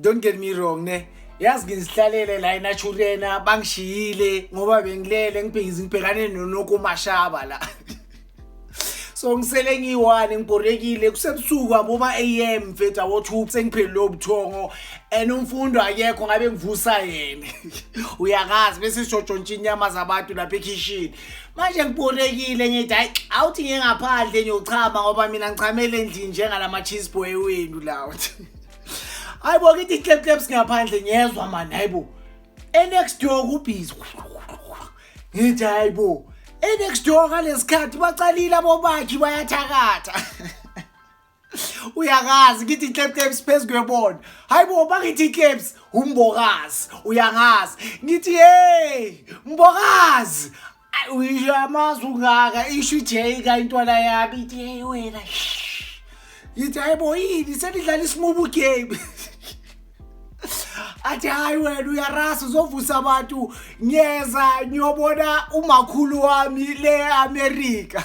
don't get me wrong ne. Yazi ngizihlalele la eNaturena bangishiyile ngoba bengilele ngibhekane noNokumashaba la. So ngisele ngiyi1 ngibhorekile kusebusuku aboma AM mfethu abo2 sengiphelile obuthongo umfundo akekho ngabe ngivusa yena. Uyakazi bese sijojontsha inyama zabantu lapha ekitchen. Manje ngibhorekile ngithi hayi awuthi ngengaphandle ngiyochama ngoba mina ngichamele endlini njengalama cheese boy wenu lawo. Hayibo kithi claps ngaphandle ngiyezwa man hayibo. Next door kubhizi. Ngithi hayibo. Next door ngalesikhathi bacalile abobakhi bayathakatha. Uyakazi ngithi claps phezulu kwebona. Hayibo bakithi claps umbokazi. Uyakazi ngithi hey mbokazi. Uyamazi ungaka isho ijeka intwana yami ithi hey wena. Yithi hayibo yini senidlala isimubu game. Athi hayi wena uyarasa uzovusa abantu ngiyeza ngiyobona umakhulu wami le America.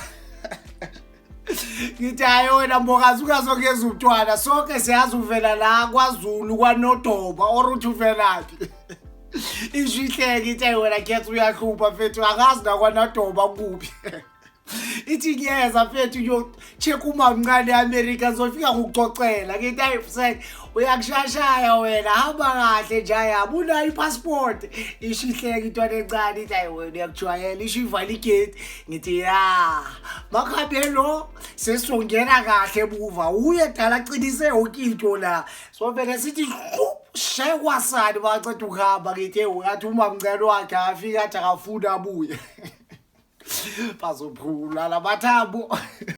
Ngithi hayi wena mbokazi ukazongeza umntwana sonke siyazi uvela la kwaZulu kwaNodoba or uthi uvelaphi. Ishihleke ithi wena khetha uyahlupha mfethu akazi na kwaNodoba kuphi. Ithi ngiyeza mfethu yo check umamncane eAmerica azofika ngokucocela ngithi hayi uyakushashaya wena hamba kahle njaya unayo ipassport ishihleke intwana encane ithi hayi wena uyakujwayela ishivala igate ngithi ya makhabe lo sesongena kahle ebuva uye dala aqinise yonke into la so vele sithi shekwasani baceda ukuhamba ngithi ungathi umamncane wakhe afika athi akafuna abuye bazophula labathambo.